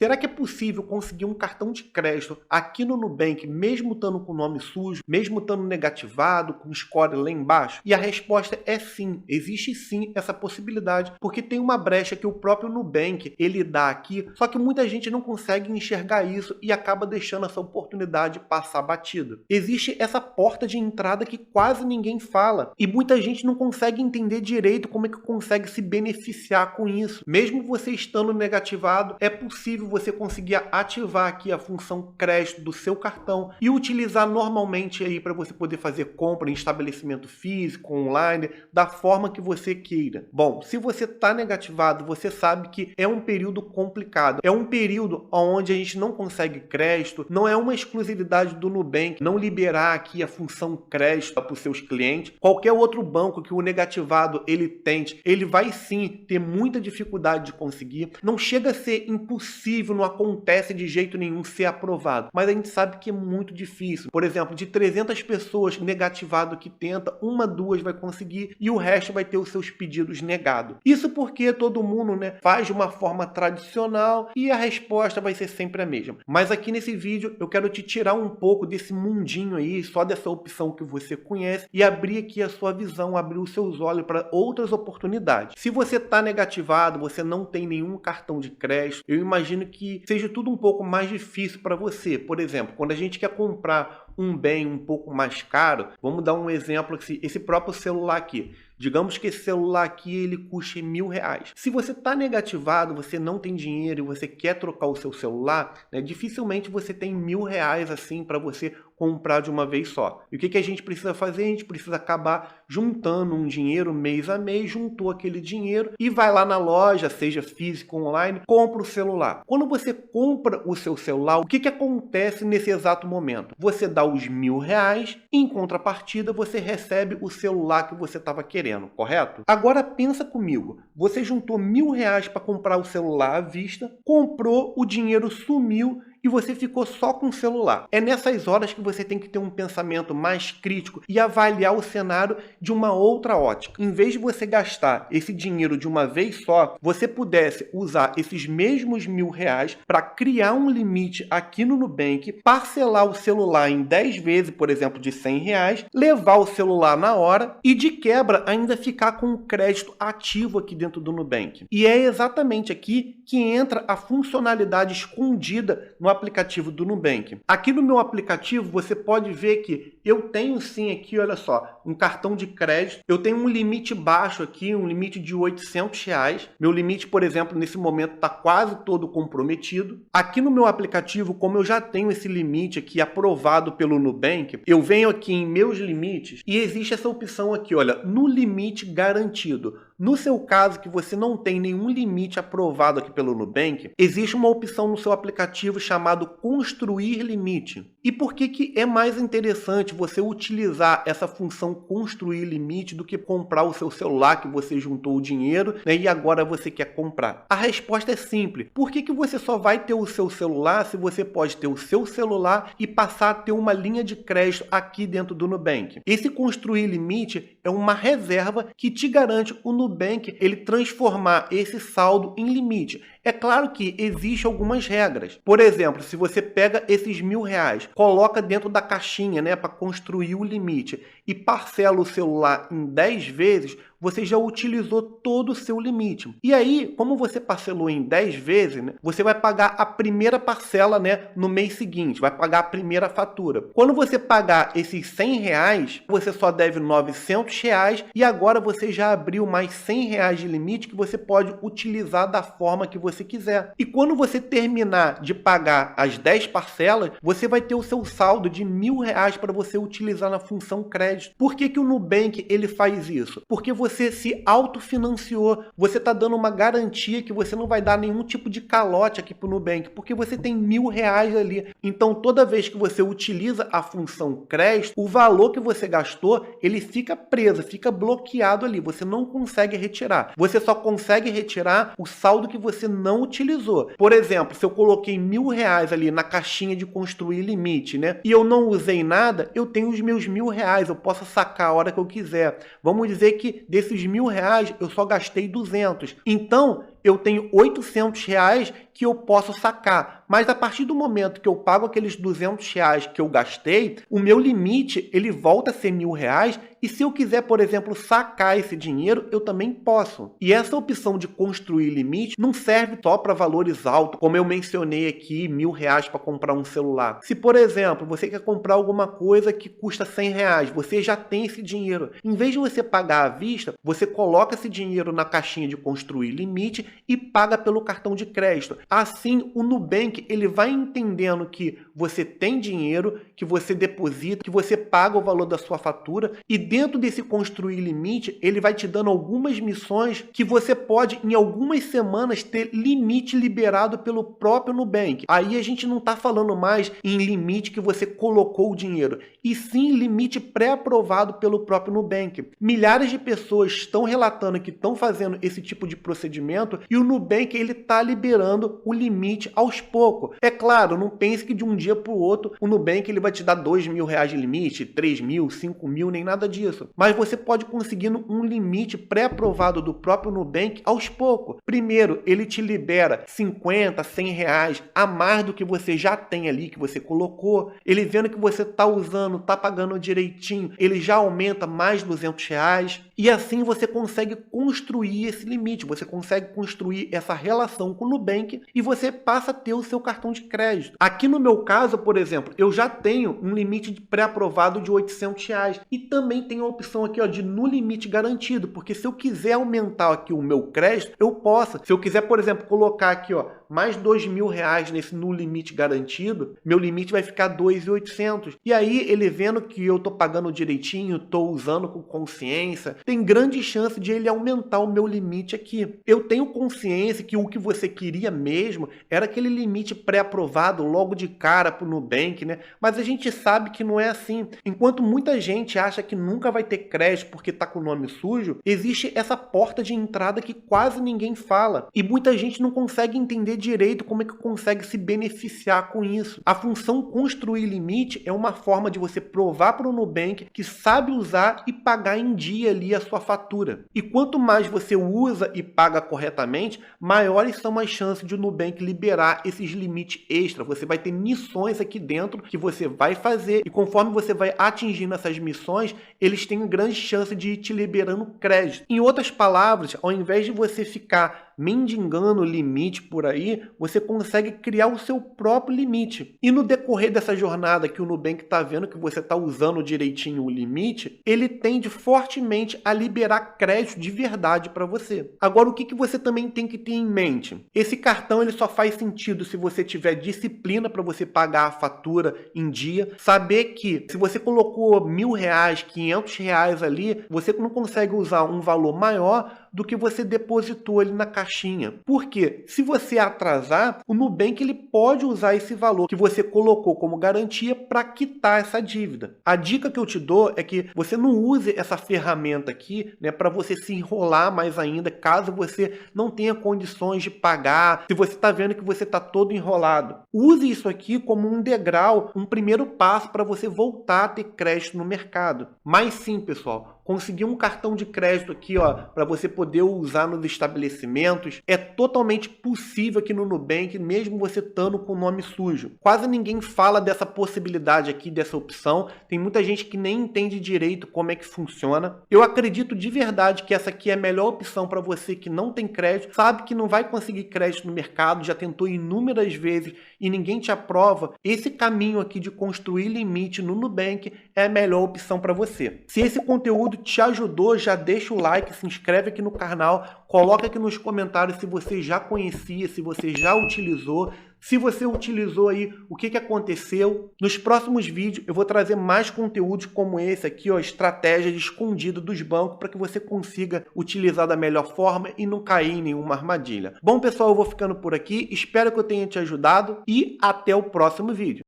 Será que é possível conseguir um cartão de crédito aqui no Nubank, mesmo estando com o nome sujo, mesmo estando negativado, com score lá embaixo? E a resposta é sim, existe sim essa possibilidade, porque tem uma brecha que o próprio Nubank ele dá aqui, só que muita gente não consegue enxergar isso e acaba deixando essa oportunidade passar batida. Existe essa porta de entrada que quase ninguém fala e muita gente não consegue entender direito como é que consegue se beneficiar com isso. Mesmo você estando negativado, é possível você conseguir ativar aqui a função crédito do seu cartão e utilizar normalmente aí para você poder fazer compra em estabelecimento físico, online, da forma que você queira. Bom, se você está negativado, você sabe que é um período complicado. É um período onde a gente não consegue crédito, não é uma exclusividade do Nubank não liberar aqui a função crédito para os seus clientes. Qualquer outro banco que o negativado ele tente, ele vai sim ter muita dificuldade de conseguir. Não chega a ser impossível, não acontece de jeito nenhum ser aprovado, mas a gente sabe que é muito difícil. Por exemplo, de 300 pessoas negativado que tenta, uma, duas vai conseguir e o resto vai ter os seus pedidos negados. Isso porque todo mundo, faz de uma forma tradicional e a resposta vai ser sempre a mesma. Mas aqui nesse vídeo eu quero te tirar um pouco desse mundinho aí, só dessa opção que você conhece e abrir aqui a sua visão, abrir os seus olhos para outras oportunidades. Se você está negativado, você não tem nenhum cartão de crédito, eu imagino que seja tudo um pouco mais difícil para você. Por exemplo, quando a gente quer comprar um bem um pouco mais caro, vamos dar um exemplo aqui, esse próprio celular aqui. Digamos que esse celular aqui ele custe R$1.000. Se você está negativado, você não tem dinheiro e você quer trocar o seu celular, dificilmente você tem R$1.000 assim para você comprar de uma vez só. E o que a gente precisa fazer? A gente precisa acabar juntando um dinheiro mês a mês, juntou aquele dinheiro e vai lá na loja, seja físico ou online, compra o celular. Quando você compra o seu celular, o que acontece nesse exato momento? Você dá os R$1.000 e em contrapartida você recebe o celular que você estava querendo. Correto? Agora pensa comigo, você juntou R$1.000 para comprar o celular à vista, comprou, o dinheiro sumiu e você ficou só com o celular. É nessas horas que você tem que ter um pensamento mais crítico e avaliar o cenário de uma outra ótica. Em vez de você gastar esse dinheiro de uma vez só, você pudesse usar esses mesmos R$1.000 para criar um limite aqui no Nubank, parcelar o celular em 10 vezes, por exemplo, de R$100, levar o celular na hora e de quebra ainda ficar com o crédito ativo aqui dentro do Nubank. E é exatamente aqui que entra a funcionalidade escondida no aplicativo do Nubank. Aqui no meu aplicativo você pode ver que eu tenho sim aqui, olha só, um cartão de crédito. Eu tenho um limite baixo aqui, um limite de R$800. Meu limite, por exemplo, nesse momento está quase todo comprometido. Aqui no meu aplicativo, como eu já tenho esse limite aqui aprovado pelo Nubank, eu venho aqui em meus limites e existe essa opção aqui, olha, no limite garantido. No seu caso, que você não tem nenhum limite aprovado aqui pelo Nubank, existe uma opção no seu aplicativo chamado construir limite. E por que é mais interessante você utilizar essa função construir limite do que comprar o seu celular que você juntou o dinheiro, e agora você quer comprar? A resposta é simples. Por que você só vai ter o seu celular se você pode ter o seu celular e passar a ter uma linha de crédito aqui dentro do Nubank? Esse construir limite é uma reserva que te garante o Nubank ele transformar esse saldo em limite. É claro que existem algumas regras. Por exemplo, se você pega esses R$1.000, coloca dentro da caixinha, para construir o limite e parcela o celular em 10 vezes, você já utilizou todo o seu limite. E aí, como você parcelou em 10 vezes, você vai pagar a primeira parcela, no mês seguinte, vai pagar a primeira fatura. Quando você pagar esses R$100, você só deve R$900 e agora você já abriu mais R$100 de limite que você pode utilizar da forma que você quiser. E quando você terminar de pagar as 10 parcelas, você vai ter o seu saldo de R$1.000 para você utilizar na função crédito. Por que o Nubank ele faz isso? Porque você se autofinanciou, você está dando uma garantia que você não vai dar nenhum tipo de calote aqui para o Nubank, porque você tem R$1.000 ali. Então, toda vez que você utiliza a função crédito, o valor que você gastou, ele fica preso, fica bloqueado ali, você não consegue retirar. Você só consegue retirar o saldo que você não utilizou. Por exemplo, se eu coloquei R$1.000 ali na caixinha de construir limite, e eu não usei nada, eu tenho os meus R$1.000, eu posso sacar a hora que eu quiser. Vamos dizer que desses R$1.000 eu só gastei 200. Então, eu tenho R$ 800 que eu posso sacar. Mas a partir do momento que eu pago aqueles R$ 200 que eu gastei, o meu limite ele volta a ser R$ 1.000 e se eu quiser, por exemplo, sacar esse dinheiro, eu também posso. E essa opção de construir limite não serve só para valores altos, como eu mencionei aqui, R$ 1.000 para comprar um celular. Se, por exemplo, você quer comprar alguma coisa que custa R$ 100, você já tem esse dinheiro. Em vez de você pagar à vista, você coloca esse dinheiro na caixinha de construir limite e paga pelo cartão de crédito. Assim, o Nubank ele vai entendendo que você tem dinheiro, que você deposita, que você paga o valor da sua fatura e dentro desse construir limite, ele vai te dando algumas missões que você pode, em algumas semanas, ter limite liberado pelo próprio Nubank. Aí a gente não está falando mais em limite que você colocou o dinheiro, e sim limite pré-aprovado pelo próprio Nubank. Milhares de pessoas estão relatando que estão fazendo esse tipo de procedimento e o Nubank ele está liberando o limite aos poucos. É claro, não pense que de um dia para o outro o Nubank ele vai te dar R$ 2.000 de limite, 3.000, 5.000, nem nada disso. Mas você pode conseguir um limite pré-aprovado do próprio Nubank aos poucos. Primeiro, ele te libera R$ 50, R$ 100 a mais do que você já tem ali, que você colocou. Ele vendo que você está usando, está pagando direitinho, ele já aumenta mais R$ 200. E assim você consegue construir esse limite, você consegue construir essa relação com o Nubank e você passa a ter o seu cartão de crédito. Aqui no meu caso, por exemplo, eu já tenho um limite pré-aprovado de R$ 800 e também tenho a opção aqui ó, de no limite garantido, porque se eu quiser aumentar aqui o meu crédito, eu posso. Se eu quiser, por exemplo, colocar aqui ó, mais R$ 2.000 nesse no limite garantido, meu limite vai ficar 2.800. E aí ele vendo que eu tô pagando direitinho, tô usando com consciência, tem grande chance de ele aumentar o meu limite aqui. Eu tenho consciência que o que você queria mesmo era aquele limite pré-aprovado logo de cara pro Nubank, né? Mas a gente sabe que não é assim. Enquanto muita gente acha que nunca vai ter crédito porque tá com o nome sujo, existe essa porta de entrada que quase ninguém fala. E muita gente não consegue entender direito como é que consegue se beneficiar com isso. A função construir limite é uma forma de você provar para o Nubank que sabe usar e pagar em dia ali a sua fatura. E quanto mais você usa e paga corretamente, maiores são as chances de o Nubank liberar esses limites extra. Você vai ter missões aqui dentro que você vai fazer e conforme você vai atingindo essas missões, eles têm grande chance de ir te liberando crédito. Em outras palavras, ao invés de você ficar mendigando limite por aí, você consegue criar o seu próprio limite. E no decorrer dessa jornada que o Nubank está vendo que você está usando direitinho o limite, ele tende fortemente a liberar crédito de verdade para você. Agora, o que você também tem que ter em mente? Esse cartão ele só faz sentido se você tiver disciplina para você pagar a fatura em dia, saber que se você colocou R$ 1.000, R$ 500 ali, você não consegue usar um valor maior do que você depositou ali na caixinha. Porque se você atrasar, o Nubank ele pode usar esse valor que você colocou como garantia para quitar essa dívida. A dica que eu te dou é que você não use essa ferramenta aqui, né, para você se enrolar mais ainda, caso você não tenha condições de pagar, se você está vendo que você está todo enrolado. Use isso aqui como um degrau, um primeiro passo para você voltar a ter crédito no mercado. Mas sim, pessoal, conseguir um cartão de crédito aqui, ó, para você poder usar nos estabelecimentos, é totalmente possível aqui no Nubank, mesmo você estando com o nome sujo. Quase ninguém fala dessa possibilidade aqui, dessa opção. Tem muita gente que nem entende direito como é que funciona. Eu acredito de verdade que essa aqui é a melhor opção para você que não tem crédito, sabe que não vai conseguir crédito no mercado, já tentou inúmeras vezes e ninguém te aprova. Esse caminho aqui de construir limite no Nubank é a melhor opção para você. Se esse conteúdo te ajudou, já deixa o like, se inscreve aqui no canal, coloca aqui nos comentários se você já conhecia, se você já utilizou, se você utilizou aí, o que aconteceu. Nos próximos vídeos eu vou trazer mais conteúdos como esse aqui, ó, estratégia de escondido dos bancos para que você consiga utilizar da melhor forma e não cair em nenhuma armadilha. Bom, pessoal, eu vou ficando por aqui, espero que eu tenha te ajudado e até o próximo vídeo.